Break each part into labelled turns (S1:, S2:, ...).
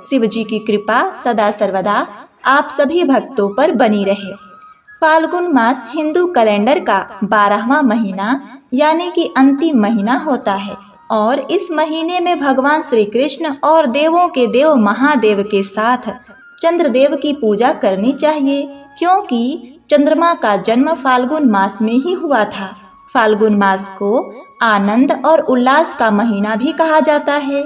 S1: शिव जी की कृपा सदा सर्वदा आप सभी भक्तों पर बनी रहे। फाल्गुन मास हिंदू कैलेंडर का 12वां महीना यानी कि अंतिम महीना होता है और इस महीने में भगवान श्री कृष्ण और देवों के देव महादेव के साथ चंद्रदेव की पूजा करनी चाहिए, क्योंकि चंद्रमा का जन्म फाल्गुन मास में ही हुआ था। फाल्गुन मास को आनंद और उल्लास का महीना भी कहा जाता है।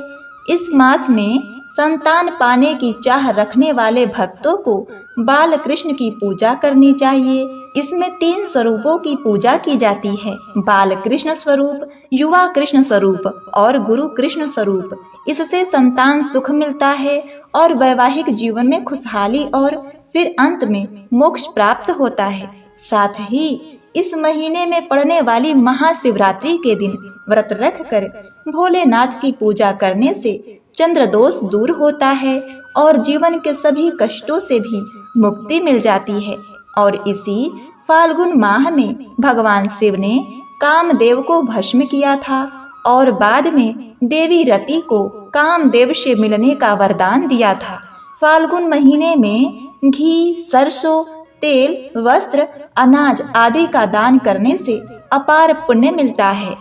S1: इस मास में संतान पाने की चाह रखने वाले भक्तों को बाल कृष्ण की पूजा करनी चाहिए। इसमें 3 स्वरूपों की पूजा की जाती है: बाल कृष्ण स्वरूप, युवा कृष्ण स्वरूप और गुरु कृष्ण स्वरूप। इससे संतान सुख मिलता है और वैवाहिक जीवन में खुशहाली और फिर अंत में मोक्ष प्राप्त होता है। साथ ही इस महीने में पड़ने वाली महाशिवरात्रि के दिन व्रत रख कर भोलेनाथ की पूजा करने से चंद्र दोष दूर होता है और जीवन के सभी कष्टों से भी मुक्ति मिल जाती है। और इसी फाल्गुन माह में भगवान शिव ने कामदेव को भस्म किया था और बाद में देवी रति को कामदेव से मिलने का वरदान दिया था। फाल्गुन महीने में घी, सरसों तेल, वस्त्र, अनाज आदि का दान करने से अपार पुण्य मिलता है।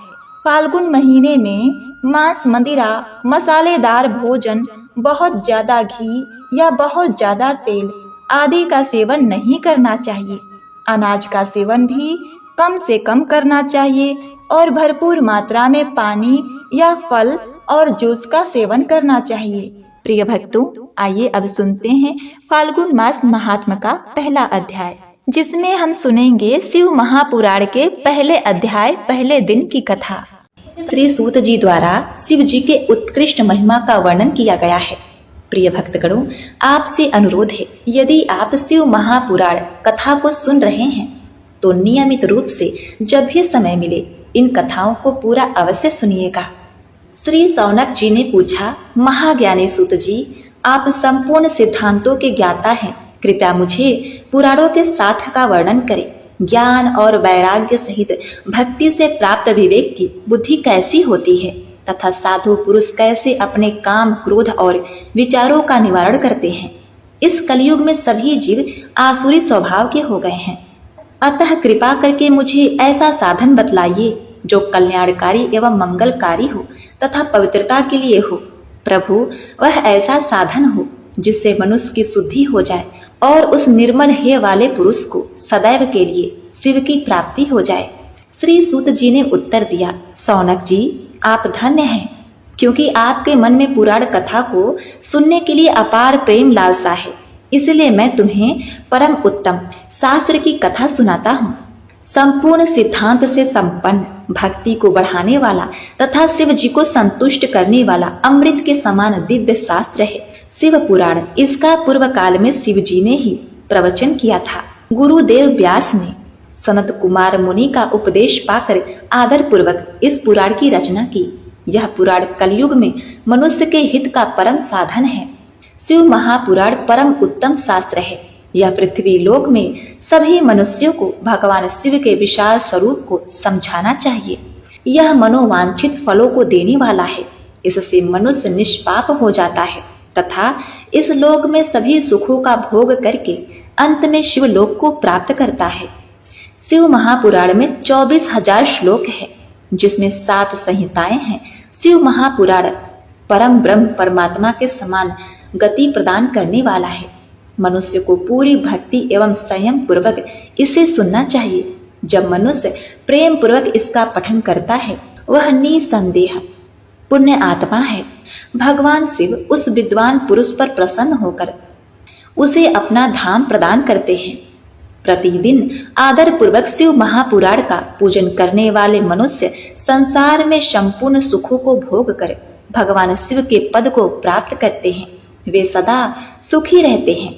S1: फाल्गुन महीने में मांस, मदिरा, मसालेदार भोजन, बहुत ज्यादा घी या बहुत ज्यादा तेल आदि का सेवन नहीं करना चाहिए। अनाज का सेवन भी कम से कम करना चाहिए और भरपूर मात्रा में पानी या फल और जूस का सेवन करना चाहिए। प्रिय भक्तों, आइए अब सुनते हैं फाल्गुन मास महात्म का पहला अध्याय, जिसमें हम सुनेंगे शिव महापुराण के पहले अध्याय पहले दिन की कथा। श्री सूत जी द्वारा शिव जी के उत्कृष्ट महिमा का वर्णन किया गया है। प्रिय भक्तगणों, आपसे अनुरोध है, यदि आप शिव महापुराण कथा को सुन रहे हैं तो नियमित रूप से जब भी समय मिले इन कथाओं को पूरा अवश्य सुनिएगा। श्री सौनक जी ने पूछा, महाज्ञानी सूत जी, आप संपूर्ण सिद्धांतों के ज्ञाता हैं, कृपया मुझे पुराणों के साथ का वर्णन करें। ज्ञान और वैराग्य सहित भक्ति से प्राप्त विवेक की बुद्धि कैसी होती है तथा साधु पुरुष कैसे अपने काम, क्रोध और विचारों का निवारण करते हैं। इस कलयुग में सभी जीव आसुरी स्वभाव के हो गए हैं, अतः कृपा करके मुझे ऐसा साधन बतलाइए जो कल्याणकारी एवं मंगलकारी हो तथा पवित्रता के लिए हो। प्रभु, वह ऐसा साधन हो जिससे मनुष्य की शुद्धि हो जाए और उस निर्मल हेय वाले पुरुष को सदैव के लिए शिव की प्राप्ति हो जाए। श्री सूत जी ने उत्तर दिया, सौनक जी, आप धन्य हैं, क्योंकि आपके मन में पुराण कथा को सुनने के लिए अपार प्रेम लालसा है, इसलिए मैं तुम्हें परम उत्तम शास्त्र की कथा सुनाता हूँ। संपूर्ण सिद्धांत से संपन्न, भक्ति को बढ़ाने वाला तथा शिव जी को संतुष्ट करने वाला अमृत के समान दिव्य शास्त्र है शिव पुराण। इसका पूर्व काल में शिव जी ने ही प्रवचन किया था। गुरुदेव व्यास ने सनत कुमार मुनि का उपदेश पाकर आदर पूर्वक इस पुराण की रचना की। यह पुराण कलयुग में मनुष्य के हित का परम साधन है। शिव महापुराण परम उत्तम शास्त्र है। यह पृथ्वी लोक में सभी मनुष्यों को भगवान शिव के विशाल स्वरूप को समझाना चाहिए। यह मनोवांछित फलों को देने वाला है। इससे मनुष्य निष्पाप हो जाता है तथा इस लोक में सभी सुखों का भोग करके अंत में शिव लोक को प्राप्त करता है। शिव महापुराण में 24,000 श्लोक है, जिसमें 7 संहिताएं हैं। शिव महापुराण परम ब्रह्म परमात्मा के समान गति प्रदान करने वाला है। मनुष्य को पूरी भक्ति एवं संयम पूर्वक इसे सुनना चाहिए। जब मनुष्य प्रेम पूर्वक इसका पठन करता है, वह निसंदेह पुण्य आत्मा है। भगवान शिव उस विद्वान पुरुष पर प्रसन्न होकर उसे अपना धाम प्रदान करते हैं। प्रतिदिन आदर पूर्वक शिव महापुराण का पूजन करने वाले मनुष्य संसार में संपूर्ण सुखों को भोग कर भगवान शिव के पद को प्राप्त करते हैं। वे सदा सुखी रहते हैं।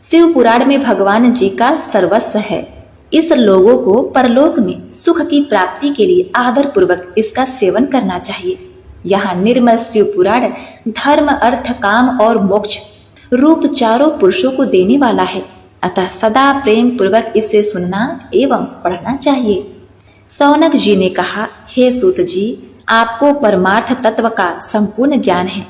S1: शिव पुराण में भगवान जी का सर्वस्व है। इस लोगों को परलोक में सुख की प्राप्ति के लिए आदर पूर्वक इसका सेवन करना चाहिए। यहाँ निर्मल शिव पुराण धर्म, अर्थ, काम और मोक्ष रूप चारों पुरुषों को देने वाला है, अतः सदा प्रेम पूर्वक इसे सुनना एवं पढ़ना चाहिए। सौनक जी ने कहा, हे सूत जी, आपको परमार्थ तत्व का संपूर्ण ज्ञान है।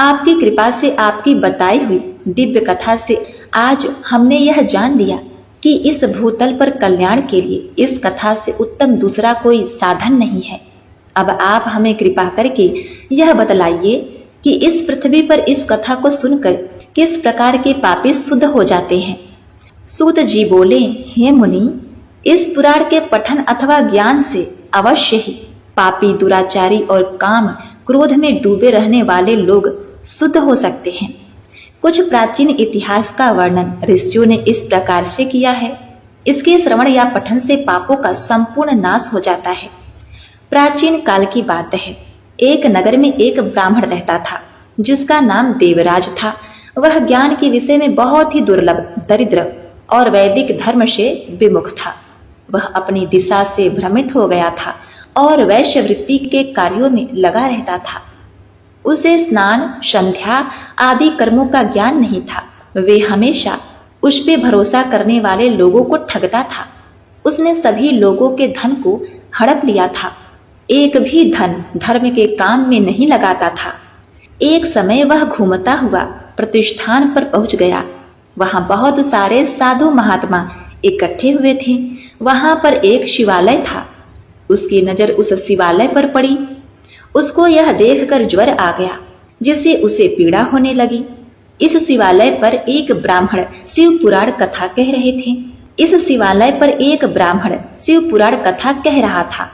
S1: आपकी कृपा से, आपकी बताई हुई दिव्य कथा से आज हमने यह जान लिया कि इस भूतल पर कल्याण के लिए इस कथा से उत्तम दूसरा कोई साधन नहीं है। अब आप हमें कृपा करके यह बतलाइए कि इस पृथ्वी पर इस कथा को सुनकर किस प्रकार के पापी शुद्ध हो जाते हैं। सूत जी बोले, हे मुनि, इस पुराण के पठन अथवा ज्ञान से अवश्य ही पापी, दुराचारी और काम क्रोध में डूबे रहने वाले लोग शुद्ध हो सकते हैं। कुछ प्राचीन इतिहास का वर्णन ऋषियों ने इस प्रकार से किया है। इसके श्रवण या पठन से पापों का संपूर्ण नाश हो जाता है। प्राचीन काल की बात है। एक नगर में एक ब्राह्मण रहता था जिसका नाम देवराज था। वह ज्ञान के विषय में बहुत ही दुर्लभ, दरिद्र और वैदिक धर्म से विमुख था। वह अपनी दिशा से भ्रमित हो गया था और वैश्यवृत्ति के कार्यों में लगा रहता था। उसे स्नान, संध्या आदि कर्मों का ज्ञान नहीं था। वे हमेशा उस पे भरोसा करने वाले लोगों को ठगता था। उसने सभी लोगों के धन को हड़प लिया था। एक भी धन धर्म के काम में नहीं लगाता था। एक समय वह घूमता हुआ प्रतिष्ठान पर पहुंच गया। वहां बहुत सारे साधु महात्मा इकट्ठे हुए थे। वहां पर एक शिवालय था। उसकी नजर उस शिवालय पर पड़ी। उसको यह देखकर ज्वर आ गया, जिससे उसे पीड़ा होने लगी। इस शिवालय पर एक ब्राह्मण शिव पुराण कथा कह रहे थे। इस शिवालय पर एक ब्राह्मण शिव पुराण कथा कह रहा था।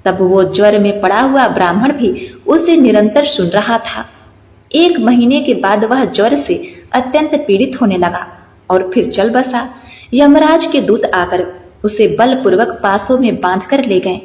S1: तब वो ज्वर में पड़ा हुआ ब्राह्मण भी उसे निरंतर सुन रहा था। एक महीने के बाद वह ज्वर से अत्यंत पीड़ित होने लगा और फिर चल बसा। यमराज के दूत आकर उसे बलपूर्वक पासों में बांधकर ले गए।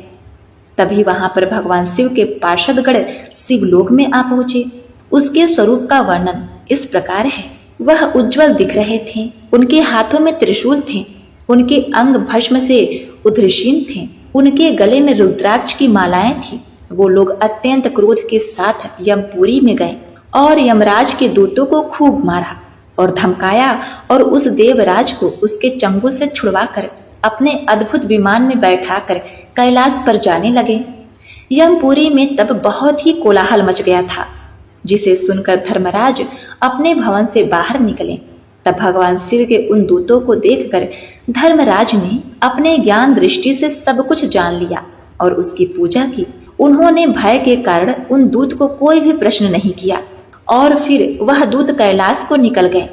S1: तभी वहां पर भगवान शिव के पार्षदगण शिवलोक में आ पहुंचे। उसके स्वरूप का वर्णन इस प्रकार है। वह उज्जवल दिख रहे थे। उनके हाथों में त्रिशूल थे। उनके अंग भस्म से उद्रशीन थे। उनके गले में रुद्राक्ष की मालाएं थी। वो लोग अत्यंत क्रोध के साथ यमपुरी में गए और यमराज के दूतों को खूब मारा और धमकाया और उस देवराज को उसके चंगुल से छुड़वाकर अपने अद्भुत विमान में बैठाकर कैलाश पर जाने लगे। यमपुरी में तब बहुत ही कोलाहल मच गया था, जिसे सुनकर धर्मराज अपने भवन से बाहर निकले। तब भगवान शिव के उन दूतों को देखकर धर्मराज ने अपने ज्ञान दृष्टि से सब कुछ जान लिया और उसकी पूजा की। उन्होंने भय के कारण उन दूत को कोई भी प्रश्न नहीं किया और फिर वह दूत कैलाश को निकल गए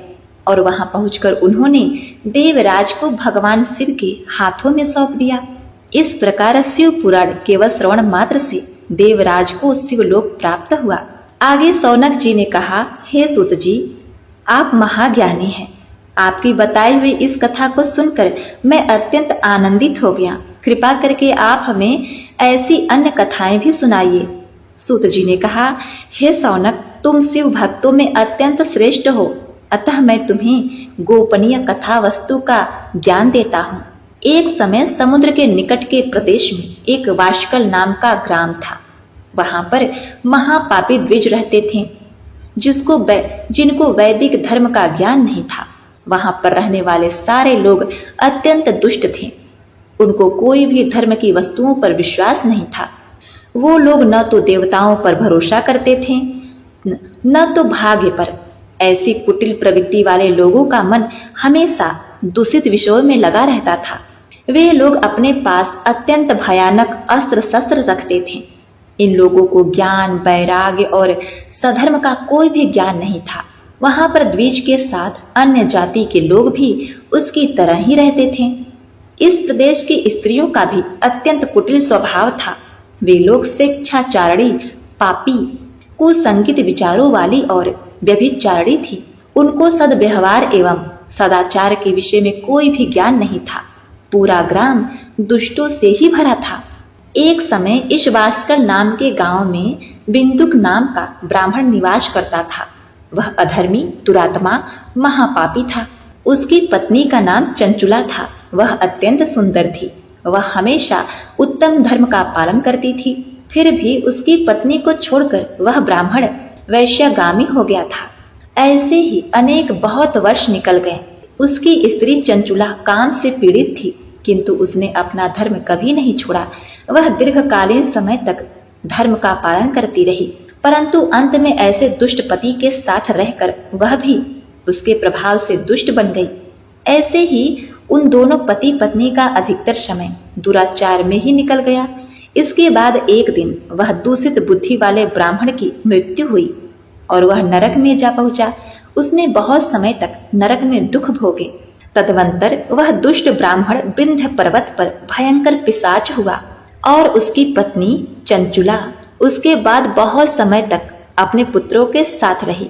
S1: और वहां पहुंचकर उन्होंने देवराज को भगवान शिव के हाथों में सौंप दिया। इस प्रकार शिव पुराण केवल श्रवण मात्र से देवराज को शिवलोक प्राप्त हुआ। आगे सौनक जी ने कहा, हे सूत जी, आप महाज्ञानी हैं। आपकी बताई हुई इस कथा को सुनकर मैं अत्यंत आनंदित हो गया। कृपा करके आप हमें ऐसी अन्य कथाएं भी सुनाइए। सूत जी ने कहा, हे सौनक, तुम शिव भक्तों में अत्यंत श्रेष्ठ हो, अतः मैं तुम्हें गोपनीय कथा वस्तु का ज्ञान देता हूँ। एक समय समुद्र के निकट के प्रदेश में एक वाशकल नाम का ग्राम था। वहां पर महापापी द्विज रहते थे, जिनको वैदिक धर्म का ज्ञान नहीं था। वहां पर रहने वाले सारे लोग अत्यंत दुष्ट थे। उनको कोई भी धर्म की वस्तुओं पर विश्वास नहीं था। वो लोग न तो देवताओं पर भरोसा करते थे, न तो भाग्य पर। ऐसी कुटिल प्रवृत्ति वाले लोगों का मन हमेशा दूषित विषयों में लगा रहता था। वे लोग अपने पास अत्यंत भयानक अस्त्र शस्त्र रखते थे। इन लोगों को ज्ञान, वैराग्य और सधर्म का कोई भी ज्ञान नहीं था। वहां पर द्विज के साथ अन्य जाति के लोग भी उसकी तरह ही रहते थे। इस प्रदेश की स्त्रियों का भी अत्यंत कुटिल स्वभाव था। वे लोग स्वेच्छाचारिणी, पापी, कुसंगित विचारों वाली और व्यभिचारिणी थी। उनको सद्व्यवहार एवं सदाचार के विषय में कोई भी ज्ञान नहीं था। पूरा ग्राम दुष्टों से ही भरा था। एक समय इस वाशकल नाम के गांव में बिंदुक नाम का ब्राह्मण निवास करता था। वह अधर्मी, दुरात्मा, महापापी था। उसकी पत्नी का नाम चंचुला था। वह अत्यंत सुंदर थी। वह हमेशा उत्तम धर्म का पालन करती थी। फिर भी उसकी पत्नी को छोड़कर वह ब्राह्मण वैश्यगामी हो गया था। ऐसे ही अनेक बहुत वर्ष निकल गए। उसकी स्त्री चंचुला काम से पीड़ित थी, किंतु उसने अपना धर्म कभी नहीं छोड़ा। वह दीर्घकालीन समय तक धर्म का पालन करती रही। परंतु अंत में ऐसे दुष्ट पति के साथ रहकर वह भी उसके प्रभाव से दुष्ट बन गई। ऐसे ही उन दोनों पति पत्नी का अधिकतर समय दुराचार में ही निकल गया। इसके बाद एक दिन वह दूषित बुद्धि वाले ब्राह्मण की मृत्यु हुई और वह नरक में जा पहुंचा। उसने बहुत समय तक नरक में दुख भोगे। तदनंतर वह दुष्ट ब्राह्मण विंध्य पर्वत पर भयंकर पिशाच हुआ और उसकी पत्नी चंचुला उसके बाद बहुत समय तक अपने पुत्रों के साथ रही।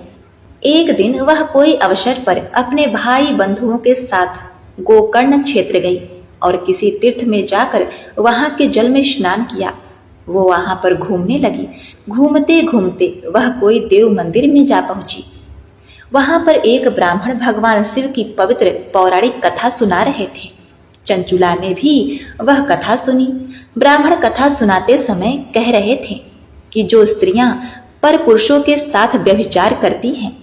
S1: एक दिन वह कोई अवसर पर अपने भाई बंधुओं के साथ गोकर्ण क्षेत्र गई और किसी तीर्थ में जाकर वहां के जल में स्नान किया। वो वहां पर घूमने लगी। घूमते घूमते वह कोई देव मंदिर में जा पहुंची। वहां पर एक ब्राह्मण भगवान शिव की पवित्र पौराणिक कथा सुना रहे थे। चंचुला ने भी वह कथा सुनी। ब्राह्मण कथा सुनाते समय कह रहे थे कि जो स्त्रियां पर पुरुषों के साथ व्यभिचार करती हैं,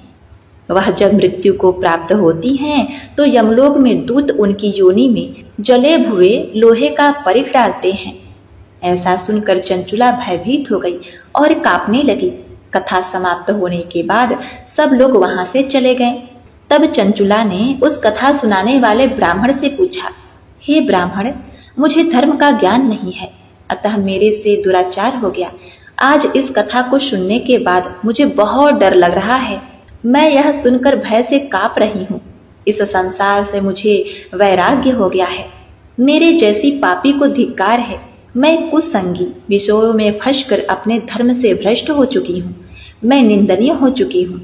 S1: वह जब मृत्यु को प्राप्त होती हैं तो यमलोक में दूत उनकी योनि में जले हुए लोहे का परिख डालते हैं। ऐसा सुनकर चंचुला भयभीत हो गई और कांपने लगी। कथा समाप्त होने के बाद सब लोग वहां से चले गए। तब चंचुला ने उस कथा सुनाने वाले ब्राह्मण से पूछा, हे ब्राह्मण, मुझे धर्म का ज्ञान नहीं है, अतः मेरे से दुराचार हो गया। आज इस कथा को सुनने के बाद मुझे बहुत डर लग रहा है। मैं यह सुनकर भय से कांप रही हूँ। इस संसार से मुझे वैराग्य हो गया है। मेरे जैसी पापी को धिक्कार है। मैं कुसंगी विषयों में फंसकर अपने धर्म से भ्रष्ट हो चुकी हूँ। मैं निंदनीय हो चुकी हूँ।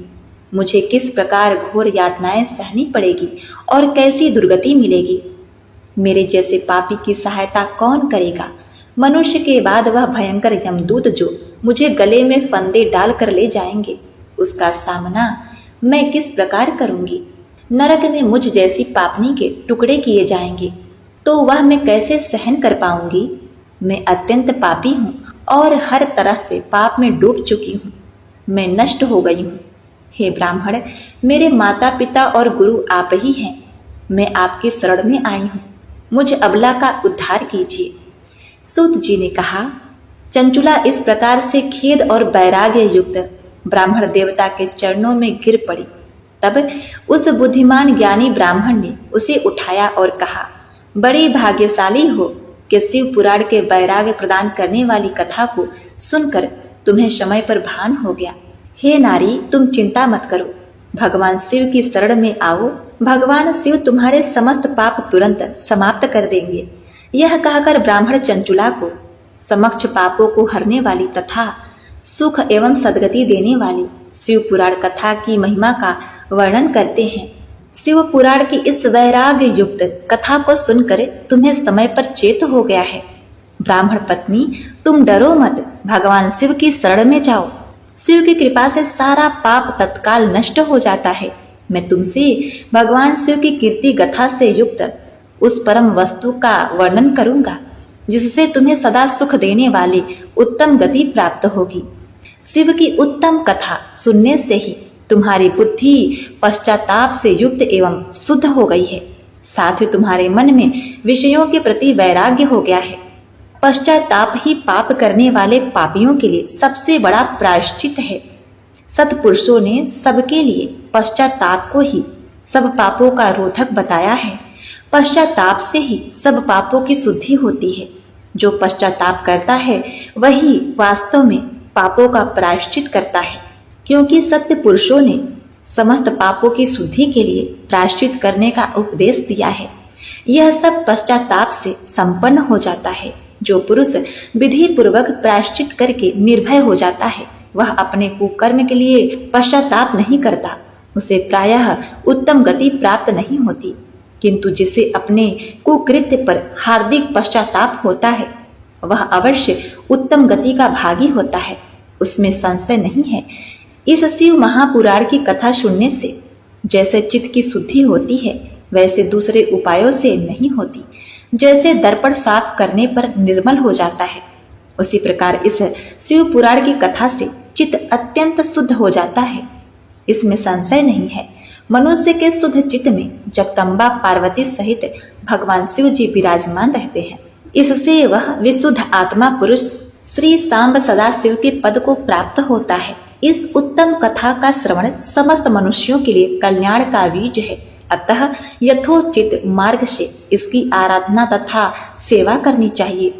S1: मुझे किस प्रकार घोर यातनाएं सहनी पड़ेगी और कैसी दुर्गति मिलेगी। मेरे जैसे पापी की सहायता कौन करेगा। मनुष्य के बाद वह भयंकर यमदूत जो मुझे गले में फंदे डाल कर ले जाएंगे, उसका सामना मैं किस प्रकार करूंगी। नरक में मुझ जैसी पापनी के टुकड़े किए जाएंगे तो वह मैं कैसे सहन कर पाऊंगी। मैं अत्यंत पापी हूँ और हर तरह से पाप में डूब चुकी हूँ। मैं नष्ट हो गई हूँ। हे ब्राह्मण, मेरे माता पिता और गुरु आप ही हैं। मैं आपकी शरण में आई हूँ। मुझ अबला का उद्धार कीजिए। सूत जी ने कहा, चंचुला इस प्रकार से खेद और वैराग्य युक्त ब्राह्मण देवता के चरणों में गिर पड़ी। तब उस बुद्धिमान ज्ञानी ब्राह्मण ने उसे उठाया और कहा, बड़ी भाग्यशाली हो कि शिव पुराण के वैराग्य प्रदान करने वाली कथा को सुनकर तुम्हें समय पर भान हो गया। हे नारी, तुम चिंता मत करो, भगवान शिव की शरण में आओ। भगवान शिव तुम्हारे समस्त पाप तुरंत समाप्त कर देंगे। यह कहकर ब्राह्मण चंचुला को समक्ष पापों को हरने वाली तथा सुख एवं सद्गति देने वाली शिव पुराण कथा की महिमा का वर्णन करते हैं। शिव पुराण की इस वैराग्य युक्त कथा को सुनकर तुम्हें समय पर चेत हो गया है। ब्राह्मण पत्नी, तुम डरो मत, भगवान शिव की शरण में जाओ। शिव की कृपा से सारा पाप तत्काल नष्ट हो जाता है। मैं तुमसे भगवान शिव की कीर्ति गाथा से युक्त उस परम वस्तु का वर्णन करूंगा जिससे तुम्हें सदा सुख देने वाली उत्तम गति प्राप्त होगी। शिव की उत्तम कथा सुनने से ही तुम्हारी बुद्धि पश्चाताप से युक्त एवं शुद्ध हो गई है। साथ ही तुम्हारे मन में विषयों के प्रति वैराग्य हो गया है। पश्चाताप ही पाप करने वाले पापियों के लिए सबसे बड़ा प्रायश्चित है। सत्पुरुषों ने सबके लिए पश्चाताप को ही सब पापों का रोधक बताया है। पश्चाताप से ही सब पापों की शुद्धि होती है। जो पश्चाताप करता है वही वास्तव में पापों का प्रायश्चित करता है, क्योंकि सत्य पुरुषों ने समस्त पापों की शुद्धि के लिए प्रायश्चित करने का उपदेश दिया है। यह सब पश्चाताप से संपन्न हो जाता है। जो पुरुष विधि पूर्वक प्रायश्चित करके निर्भय हो जाता है, वह अपने कुकर्म के लिए पश्चाताप नहीं करता। उसे प्रायः उत्तम गति प्राप्त नहीं होती, किंतु जिसे अपने कुकृत्य पर हार्दिक पश्चाताप होता है, वह अवश्य उत्तम गति का भागी होता है। उसमें संशय नहीं है। इस शिव महापुराण की कथा सुनने से जैसे चित्त की शुद्धि होती है, वैसे दूसरे उपायों से नहीं होती। जैसे दर्पण साफ करने पर निर्मल हो जाता है, उसी प्रकार इस शिव पुराण की कथा से चित्त अत्यंत शुद्ध हो जाता है। इसमें संशय नहीं है। मनुष्य के शुद्ध चित्त में जगदम्बा पार्वती सहित भगवान शिव जी विराजमान रहते हैं। इससे वह विशुद्ध आत्मा पुरुष श्री सांब सदाशिव के पद को प्राप्त होता है। इस उत्तम कथा का श्रवण समस्त मनुष्यों के लिए कल्याण का बीज है। अतः यथोचित मार्ग से इसकी आराधना तथा सेवा करनी चाहिए।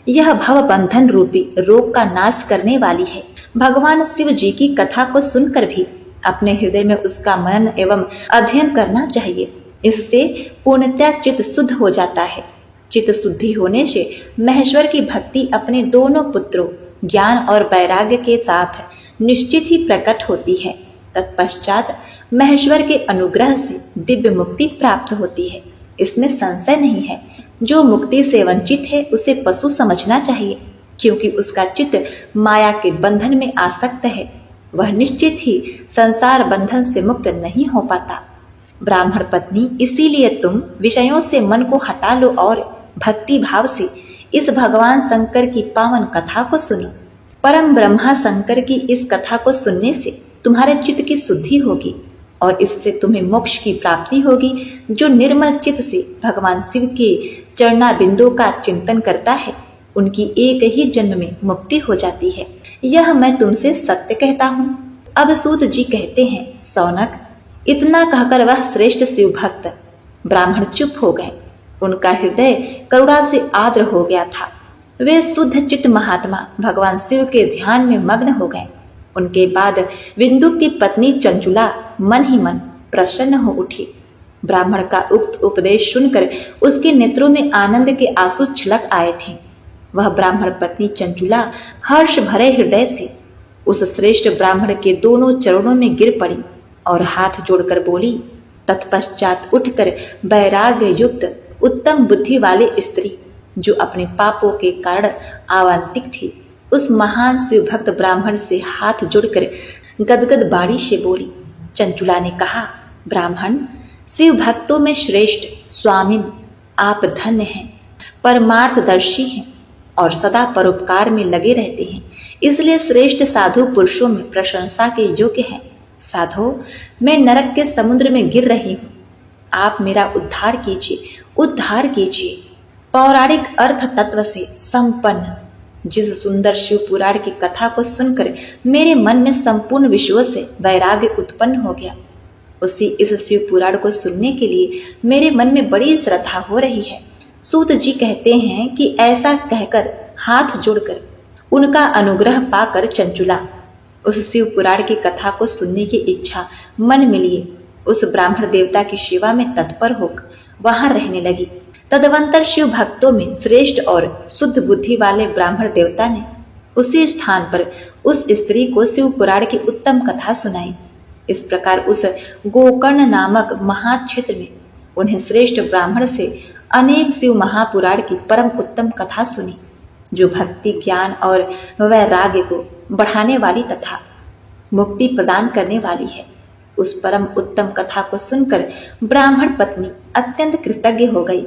S1: यह भव बंधन रूपी रोग का नाश करने वाली है। भगवान शिव जी की कथा को सुनकर भी अपने हृदय में उसका मनन एवं अध्ययन करना चाहिए। इससे पूर्णतः चित्त शुद्ध हो जाता है। चित्त शुद्धि होने से महेश्वर की भक्ति अपने दोनों पुत्रों ज्ञान और वैराग्य के साथ निश्चित ही प्रकट होती है। तत्पश्चात महेश्वर के अनुग्रह से दिव्य मुक्ति प्राप्त होती है। इसमें संशय नहीं है। जो मुक्ति से वंचित है उसे पशु समझना चाहिए, क्योंकि उसका चित्त माया के बंधन में आसक्त है। वह निश्चित ही संसार बंधन से मुक्त नहीं हो पाता। ब्राह्मण पत्नी, इसीलिए तुम विषयों से मन को हटा लो और भक्ति भाव से इस भगवान शंकर की पावन कथा को सुनो। परम ब्रह्मा शंकर की इस कथा को सुनने से तुम्हारे चित्त की शुद्धि होगी और इससे तुम्हें मोक्ष की प्राप्ति होगी। जो निर्मल चित्त से भगवान शिव के चरणा बिंदु का चिंतन करता है, उनकी एक ही जन्म में मुक्ति हो जाती है। यह मैं तुमसे सत्य कहता हूँ। अब सूत जी कहते हैं, सौनक, इतना कहकर वह श्रेष्ठ शिव भक्त ब्राह्मण चुप हो गए। उनका हृदय करुणा से आर्द्र हो गया था। वे शुद्ध चित्त महात्मा भगवान शिव के ध्यान में मग्न हो गए। उनके बाद विंदु की पत्नी चंचुला मन ही मन प्रसन्न हो उठी। ब्राह्मण का उक्त उपदेश सुनकर उसके नेत्रों में आनंद के आंसू छलक आए थे। वह ब्राह्मण पत्नी चंचुला हर्ष भरे हृदय से उस श्रेष्ठ ब्राह्मण के दोनों चरणों में गिर पड़ी और हाथ जोड़कर बोली। तत्पश्चात उठकर वैराग्य युक्त उत्तम बुद्धि वाली स्त्री, जो अपने पापों के कारण आवांतिक थी, उस महान शिव भक्त ब्राह्मण से हाथ जोड़कर गदगद बाणी से बोली। चंचुला ने कहा, ब्राह्मण, शिव भक्तों में श्रेष्ठ स्वामिन आप धन्य हैं, परमार्थदर्शी हैं और सदा परोपकार में लगे रहते हैं, इसलिए श्रेष्ठ साधु पुरुषों में प्रशंसा के योग्य हैं। साधो, मैं नरक के समुद्र में गिर रही हूँ, आप मेरा उद्धार कीजिए, उद्धार कीजिए। पौराणिक अर्थ तत्व से संपन्न जिस सुंदर शिव पुराण की कथा को सुनकर मेरे मन में संपूर्ण विश्व से वैराग्य उत्पन्न हो गया, उसी इस शिव पुराण को सुनने के लिए मेरे मन में बड़ी श्रद्धा हो रही है। सूत जी कहते हैं कि ऐसा कहकर हाथ जोड़कर उनका अनुग्रह पाकर चंचुला उस शिव पुराण की कथा को सुनने की इच्छा मन में लिए उस ब्राह्मण देवता की सेवा में तत्पर होकर वहां रहने लगी। तदवंतर शिव भक्तों में श्रेष्ठ और शुद्ध बुद्धि वाले ब्राह्मण देवता ने उसी स्थान पर उस स्त्री को शिव पुराण की उत्तम कथा सुनाई। इस प्रकार उस गोकर्ण नामक महाक्षेत्र में उन्हें श्रेष्ठ ब्राह्मण से अनेक शिव महापुराण की परम उत्तम कथा सुनी, जो भक्ति, ज्ञान और वैराग्य को बढ़ाने वाली तथा मुक्ति प्रदान करने वाली है। उस परम उत्तम कथा को सुनकर ब्राह्मण पत्नी अत्यंत कृतज्ञ हो गई।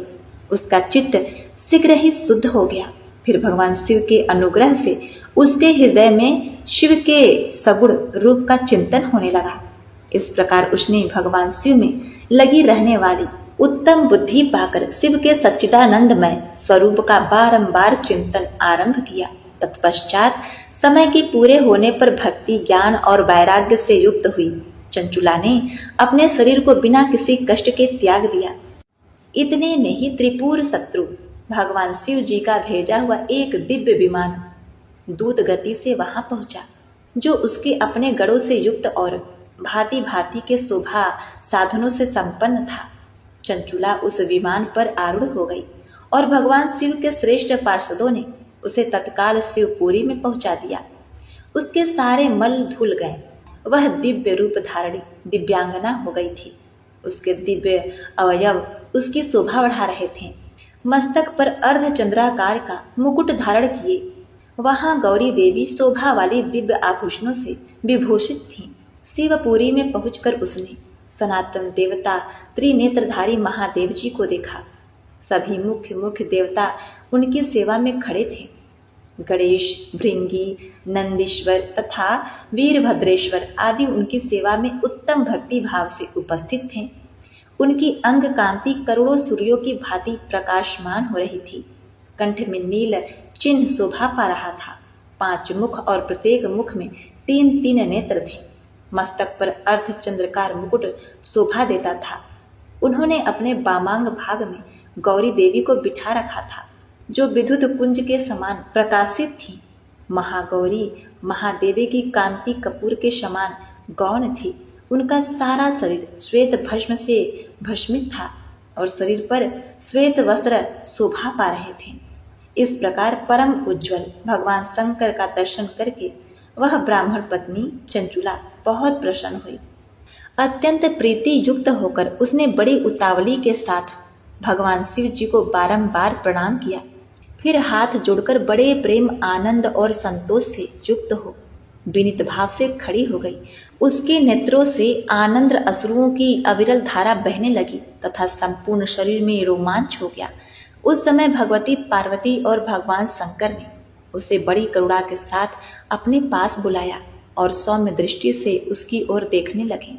S1: उसका चित्त शीघ्र ही शुद्ध हो गया। फिर भगवान शिव के अनुग्रह से उसके हृदय में शिव के सगुण रूप का चिंतन होने लगा। इस प्रकार उसने भगवान शिव में लगी रहने वाली उत्तम बुद्धि पाकर शिव के सच्चिदानंदमय स्वरूप का बारंबार चिंतन आरंभ किया। तत्पश्चात समय के पूरे होने पर भक्ति, ज्ञान और वैराग्य से युक्त हुई चंचुला ने अपने शरीर को बिना किसी कष्ट के त्याग दिया। इतने में ही त्रिपुर शत्रु भगवान शिव जी का भेजा हुआ एक दिव्य विमान दूत गति से वहां पहुंचा, जो उसके अपने गढ़ों से युक्त और भांति भांति के शोभा साधनों से संपन्न था। चंचुला उस विमान पर आरूढ़ हो गई और भगवान शिव के श्रेष्ठ पार्षदों ने उसे तत्काल शिवपुरी में पहुंचा दिया। उसके सारे मल धुल गए। वह दिव्य रूप धारणी दिव्यांगना हो गई थी। उसके दिव्य अवयव उसकी शोभा बढ़ा रहे थे। मस्तक पर अर्ध चंद्राकार का मुकुट धारण किए वहां गौरी देवी शोभा वाली दिव्य आभूषणों से विभूषित थीं। शिवपुरी में पहुंचकर उसने सनातन देवता त्रिनेत्रधारी महादेव जी को देखा। सभी मुख्य मुख्य देवता उनकी सेवा में खड़े थे। गणेश, भृंगी, नंदीश्वर तथा वीरभद्रेश्वर आदि उनकी सेवा में उत्तम भक्ति भाव से उपस्थित थे। उनकी अंग कांति करोड़ों सूर्यों की भांति प्रकाशमान हो रही थी। कंठ में नील चिन्ह शोभा पा रहा था। 5 मुख और प्रत्येक मुख में 3-3 नेत्र थे। मस्तक पर अर्धचंद्रकार मुकुट शोभा देता था। उन्होंने अपने वामांग भाग में गौरी देवी को बिठा रखा था, जो विद्युत कुंज के समान प्रकाशित थी। महागौरी महादेवी की कांति कपूर के समान गौण थी। उनका सारा शरीर श्वेत भस्म से भस्मित था और शरीर पर श्वेत वस्त्र शोभा पा रहे थे। इस प्रकार परम उज्ज्वल भगवान शंकर का दर्शन करके वह ब्राह्मण पत्नी चंचुला बहुत प्रसन्न हुई। अत्यंत प्रीति युक्त होकर उसने बड़ी उतावली के साथ भगवान शिव जी को बारंबार प्रणाम किया। फिर हाथ जोड़कर बड़े प्रेम आनंद और संतोष से युक्त हो विनीत भाव से खड़ी हो गई। उसके नेत्रों से आनंद अश्रुओं की अविरल धारा बहने लगी तथा संपूर्ण शरीर में रोमांच हो गया। उस समय भगवती पार्वती और भगवान शंकर ने उसे बड़ी करुणा के साथ अपने पास बुलाया और सौम्य दृष्टि से उसकी ओर देखने लगे।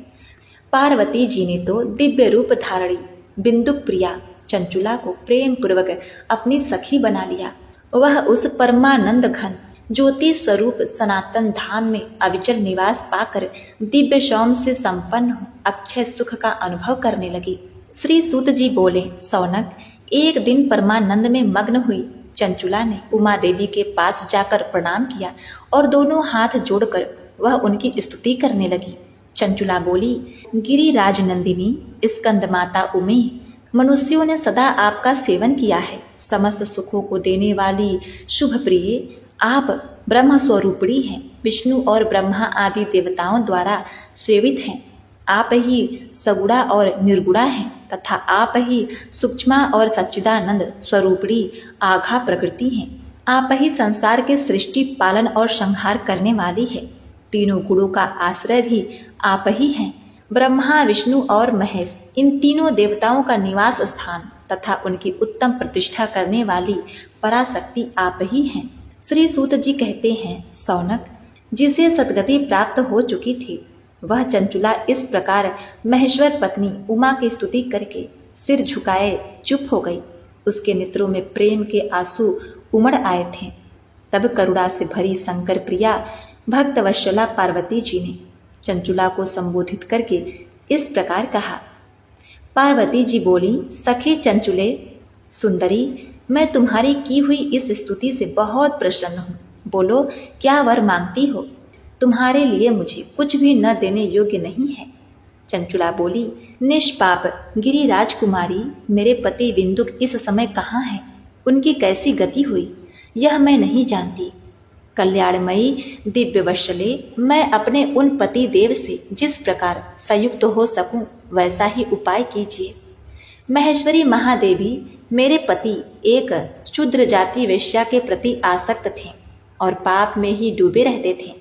S1: पार्वती जी ने तो दिव्य रूप धारणी बिंदुक प्रिया चंचुला को प्रेम पूर्वक अपनी सखी बना लिया। वह उस परमानंद घन ज्योति स्वरूप सनातन धाम में अविचल निवास पाकर दिव्य शौम से संपन्न हो अक्षय सुख का अनुभव करने लगी। श्री सूत जी बोले, सौनक, एक दिन परमानंद में मग्न हुई चंचुला ने उमा देवी के पास जाकर प्रणाम किया और दोनों हाथ जोड़कर वह उनकी स्तुति करने लगी। चंचुला बोली, गिरिराज नंदिनी स्कंद माता उमे, मनुष्यों ने सदा आपका सेवन किया है। समस्त सुखों को देने वाली शुभ प्रिय आप ब्रह्म स्वरूपिणी हैं। विष्णु और ब्रह्मा आदि देवताओं द्वारा सेवित हैं। आप ही सगुणा और निर्गुणा हैं तथा आप ही सूक्ष्मा और सच्चिदानंद स्वरूपिणी आघा प्रकृति हैं। आप ही संसार के सृष्टि पालन और संहार करने वाली है। तीनों गुणों का आश्रय भी आप ही हैं। ब्रह्मा विष्णु और महेश इन तीनों देवताओं का निवास स्थान तथा उनकी उत्तम प्रतिष्ठा करने वाली पराशक्ति आप ही हैं। श्री सूत जी कहते हैं, सौनक, जिसे सद्गति प्राप्त हो चुकी थी वह चंचुला इस प्रकार महेश्वर पत्नी उमा की स्तुति करके सिर झुकाए चुप हो गई। उसके नेत्रों में प्रेम के आंसू उमड़ आए थे। तब करुणा से भरी शंकर प्रिया भक्त वत्सला पार्वती जी ने चंचुला को संबोधित करके इस प्रकार कहा। पार्वती जी बोली, सखी चंचुले सुंदरी, मैं तुम्हारी की हुई इस स्तुति से बहुत प्रसन्न हूँ। बोलो, क्या वर मांगती हो? तुम्हारे लिए मुझे कुछ भी न देने योग्य नहीं है। चंचुला बोली, निष्पाप गिरिराज कुमारी, मेरे पति बिंदुक इस समय कहाँ हैं? उनकी कैसी गति हुई यह मैं नहीं जानती। कल्याणमयी दिव्य वत्सले, मैं अपने उन पति देव से जिस प्रकार संयुक्त हो सकूं वैसा ही उपाय कीजिए। महेश्वरी महादेवी, मेरे पति एक शूद्र जाति वेश्या के प्रति आसक्त थे और पाप में ही डूबे रहते थे।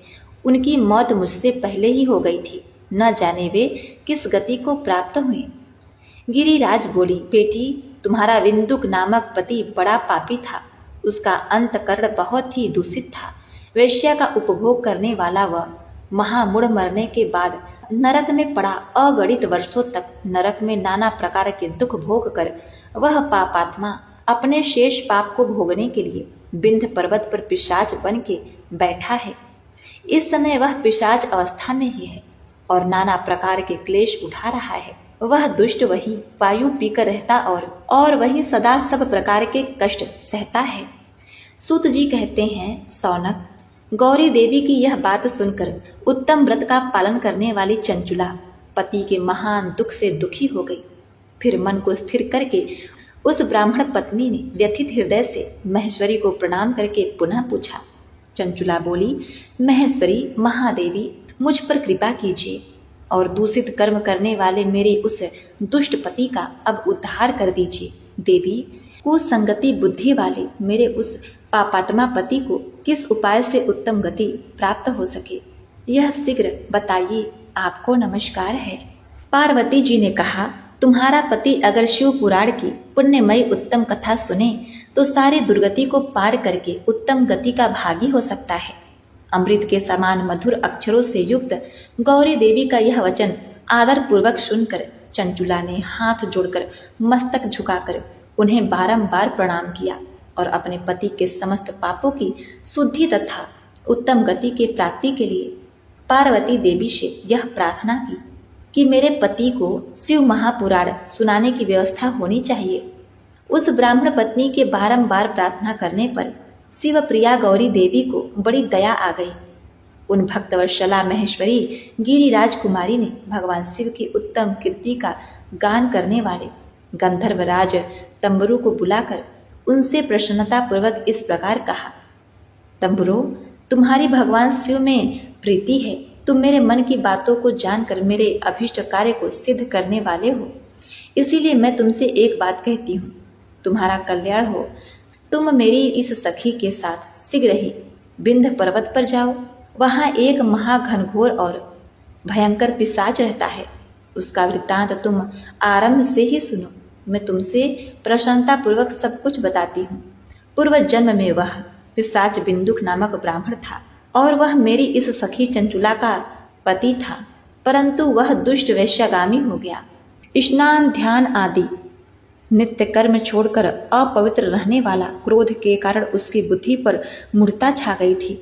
S1: उनकी मौत मुझसे पहले ही हो गई थी। न जाने वे किस गति को प्राप्त हुए। गिरिराज बोली, बेटी, तुम्हारा विंदुक नामक पति बड़ा पापी था। उसका अंतकरण बहुत ही दूषित था। वेश्या का उपभोग करने वाला वह महामूढ़ मरने के बाद नरक में पड़ा अगणित वर्षों तक नरक में नाना प्रकार के दुख भोग कर वह पापात्मा अपने शेष पाप को भोगने के लिए विंध्य पर्वत पर पिशाच बन के बैठा है। इस समय वह पिशाच अवस्था में ही है और नाना प्रकार के क्लेश उठा रहा है। वह दुष्ट वही वायु पीकर रहता और वही सदा सब प्रकार के कष्ट सहता है। सूत जी कहते हैं, सौनक, गौरी देवी की यह बात सुनकर उत्तम व्रत का पालन करने वाली चंचुला पति के महान दुख से दुखी हो गई। फिर मन को स्थिर करके उस ब्राह्मण पत्नी ने व्यथित हृदय से महेश्वरी को प्रणाम करके पुनः पूछा। चंचुला बोली, महेश्वरी महादेवी, मुझ पर कृपा कीजिए और दूषित कर्म करने वाले मेरे उस दुष्ट पति का अब उद्धार कर दीजिए। देवी, कुसंगति बुद्धि वाले मेरे उस पापात्मा पति को किस उपाय से उत्तम गति प्राप्त हो सके, यह शीघ्र बताइए। आपको नमस्कार है। पार्वती जी ने कहा, तुम्हारा पति अगर शिव पुराण की पुण्यमयी उत्तम कथा सुने तो सारी दुर्गति को पार करके उत्तम गति का भागी हो सकता है। अमृत के समान मधुर अक्षरों से युक्त गौरी देवी का यह वचन आदर पूर्वक सुनकर चंचुला ने हाथ जोड़कर मस्तक झुकाकर उन्हें बारंबार प्रणाम किया और अपने पति के समस्त पापों की शुद्धि तथा उत्तम गति के प्राप्ति के लिए पार्वती देवी से यह प्रार्थना की कि मेरे पति को शिव महापुराण सुनाने की व्यवस्था होनी चाहिए। उस ब्राह्मण पत्नी के बारंबार प्रार्थना करने पर शिव प्रिया गौरी देवी को बड़ी दया आ गई। उन भक्तवत्सला महेश्वरी गिरिराज कुमारी ने भगवान शिव की उत्तम कीर्ति का गान करने वाले गंधर्वराज तंबरू को बुलाकर उनसे प्रसन्नता पूर्वक इस प्रकार कहा, तंबुरो, तुम्हारी भगवान शिव में प्रीति है। तुम मेरे मन की बातों को जानकर मेरे अभीष्ट कार्य को सिद्ध करने वाले हो। इसीलिए मैं तुमसे एक बात कहती हूँ, तुम्हारा कल्याण हो। तुम मेरी इस सखी के साथ शीघ्र ही विंध्य पर्वत पर जाओ। वहाँ एक महाघनघोर और भयंकर पिशाच रहता है। उसका वृत्तांत तुम आरंभ से ही सुनो। मैं तुमसे प्रसन्नता पूर्वक सब कुछ बताती हूँ। पूर्व जन्म में वह पिशाच बिंदुक नामक ब्राह्मण था और वह मेरी इस सखी चंचुला का पति था, परंतु वह दुष्ट वैश्यागामी हो गया। स्नान ध्यान आदि नित्य कर्म छोड़कर अपवित्र रहने वाला क्रोध के कारण उसकी बुद्धि पर मूढ़ता छा गई थी।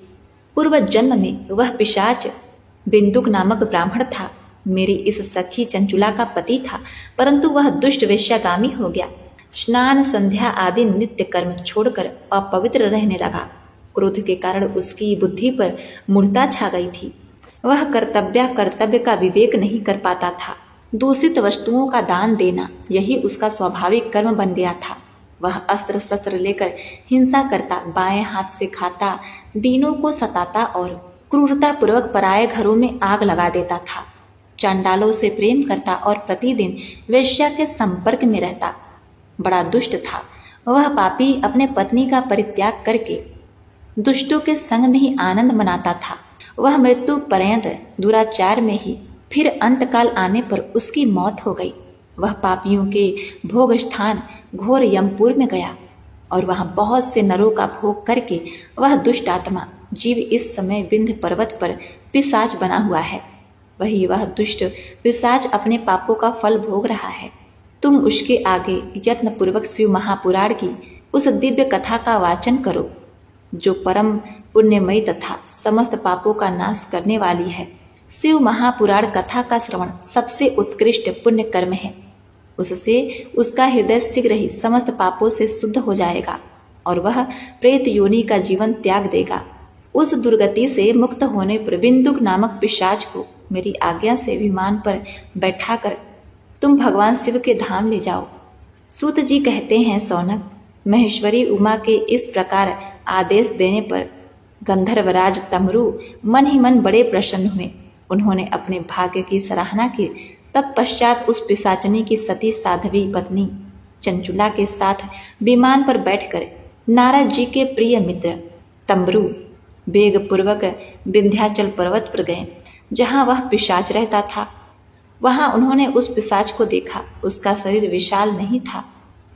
S1: पूर्व जन्म में वह पिशाच बिंदुक नामक ब्राह्मण था, मेरी इस सखी चंचुला का पति था, परंतु वह दुष्ट वेश्यागामी हो गया। स्नान संध्या आदि नित्य कर्म छोड़कर अपवित्र रहने लगा। क्रोध के कारण उसकी बुद्धि पर मूढ़ता छा गई थी। वह कर्तव्य का विवेक नहीं कर पाता था। दूषित वस्तुओं का दान देना यही उसका स्वाभाविक कर्म बन गया था। वह अस्त्र शस्त्र लेकर हिंसा करता, बाएं हाथ से खाता, दीनों को सताता और क्रूरता पूर्वक पराये घरों में आग लगा देता था। चांडालों से प्रेम करता और प्रतिदिन वेश्या के संपर्क में रहता। बड़ा दुष्ट था। वह पापी अपने पत्नी का परित्याग करके दुष्टों के संग में ही आनंद मनाता था। वह मृत्यु पर्यंत दुराचार में ही, फिर अंतकाल आने पर उसकी मौत हो गई। वह पापियों के भोग स्थान घोर यमपुर में गया और वहां बहुत से नरों का भोग करके वह दुष्ट आत्मा जीव इस समय विंध्य पर्वत पर पिशाच बना हुआ है। वही वह दुष्ट पिशाच अपने पापों का फल भोग रहा है। तुम उसके आगे यत्न पूर्वक शिव महापुराण की उस दिव्य कथा का वाचन करो, जो परम पुण्यमयी तथा समस्त पापों का नाश करने वाली है। शिव महापुराण कथा का श्रवण सबसे उत्कृष्ट पुण्य कर्म है। उससे उसका हृदय शीघ्र ही समस्त पापों से शुद्ध हो जाएगा और वह प्रेत योनि का जीवन त्याग देगा। उस दुर्गति से मुक्त होने पर बिंदुक नामक पिशाच को मेरी आज्ञा से विमान पर बैठाकर तुम भगवान शिव के धाम ले जाओ। सूत जी कहते हैं, सौनक, महेश्वरी उमा के इस प्रकार आदेश देने पर गंधर्वराज तमरू मन ही मन बड़े प्रसन्न हुए। उन्होंने अपने भाग्य की सराहना की। तत्पश्चात उस पिशाचनी की सती साध्वी पत्नी चंचुला के साथ विमान पर बैठकर नारद जी के प्रिय मित्र तम्बरू वेग पूर्वक विंध्याचल पर्वत पर गए, जहां वह पिशाच रहता था। वहां उन्होंने उस पिशाच को देखा। उसका शरीर विशाल नहीं था।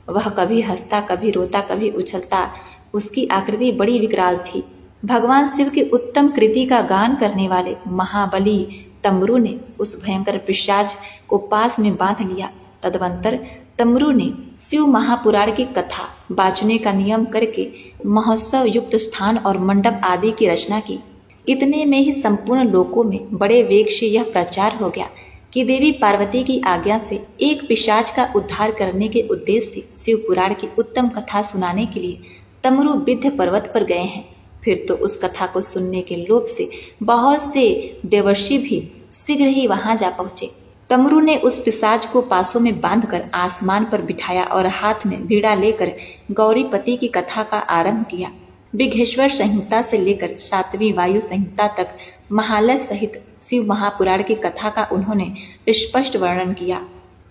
S1: वह कभी हंसता, कभी रोता, कभी उछलता। उसकी आकृति बड़ी विकराल थी। भगवान शिव की उत्तम कृति का गान करने वाले महाबली तम्बरू ने उस भयंकर पिशाच को पास में बांध लिया। तदवंतर तम्बरू ने शिव महापुराण की कथा बाँचने का नियम करके महोत्सव युक्त स्थान और मंडप आदि की रचना की। इतने में ही संपूर्ण लोकों में बड़े वेग से यह प्रचार हो गया कि देवी पार्वती की आज्ञा से एक पिशाच का उद्धार करने के उद्देश्य से शिव पुराण की उत्तम कथा सुनाने के लिए तम्बरू विंध्य पर्वत पर गए हैं। फिर तो उस कथा को सुनने के लोभ से बहुत से देवर्षि भी शीघ्र ही वहां जा पहुंचे। तम्बरू ने उस पिशाच को पासों में बांधकर आसमान पर बिठाया और हाथ में वीणा लेकर गौरीपति की कथा का आरंभ किया। विघ्नेश्वर संहिता से लेकर 7वीं वायु संहिता तक महालय सहित शिव महापुराण की कथा का उन्होंने स्पष्ट वर्णन किया।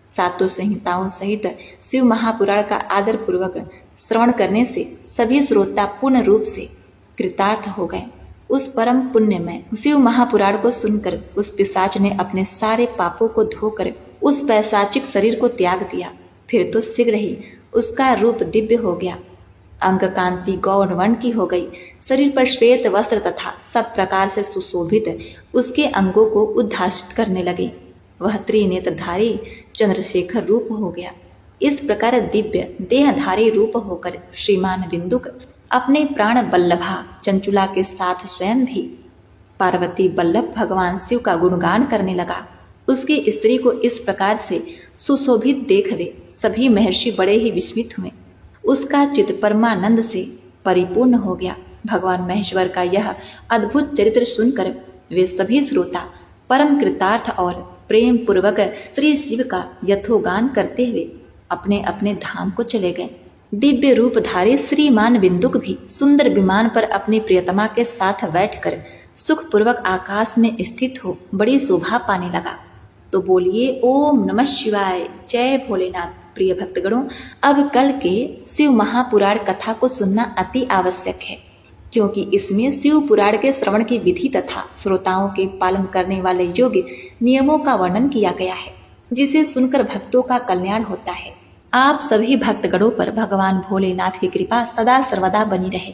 S1: 7 संहिताओं सहित शिव महापुराण का आदर पूर्वक श्रवण करने से सभी श्रोता पूर्ण रूप से कृतार्थ हो गए। उस परम पुण्यमय शिव महापुराण को सुनकर उस पिशाच ने अपने सारे पापों को धोकर उस पैशाचिक शरीर को त्याग दिया। फिर तो शीघ्र ही उसका रूप दिव्य हो गया। अंग कांति गौर वर्ण की हो गई। शरीर पर श्वेत वस्त्र तथा सब प्रकार से सुशोभित उसके अंगों को उद्भासित करने लगे। वह त्रिनेत्रधारी चंद्रशेखर रूप हो गया। इस प्रकार दिव्य देहधारी रूप होकर श्रीमान बिंदुक अपने प्राण बल्लभा चंचुला के साथ स्वयं भी पार्वती वल्लभ भगवान शिव का गुणगान करने लगा। उसकी स्त्री को इस प्रकार से सुशोभित देख वे सभी महर्षि बड़े ही विस्मित हुए। उसका चित्त परमानंद से परिपूर्ण हो गया। भगवान महेश्वर का यह अद्भुत चरित्र सुनकर वे सभी श्रोता परम कृतार्थ और प्रेम पूर्वक श्री शिव का यथोगान करते हुए अपने अपने धाम को चले गए। दिव्य रूपधारी श्रीमान बिंदुक भी सुंदर विमान पर अपनी प्रियतमा के साथ बैठकर सुखपूर्वक आकाश में स्थित हो बड़ी शोभा पाने लगा। तो बोलिए ओम नमः शिवाय, जय भोलेनाथ। प्रिय भक्तगणों, अब कल के शिव महापुराण कथा को सुनना अति आवश्यक है, क्योंकि इसमें शिव पुराण के श्रवण की विधि तथा श्रोताओं के पालन करने वाले योग्य नियमों का वर्णन किया गया है, जिसे सुनकर भक्तों का कल्याण होता है। आप सभी भक्तगणों पर भगवान भोलेनाथ की कृपा सदा सर्वदा बनी रहे।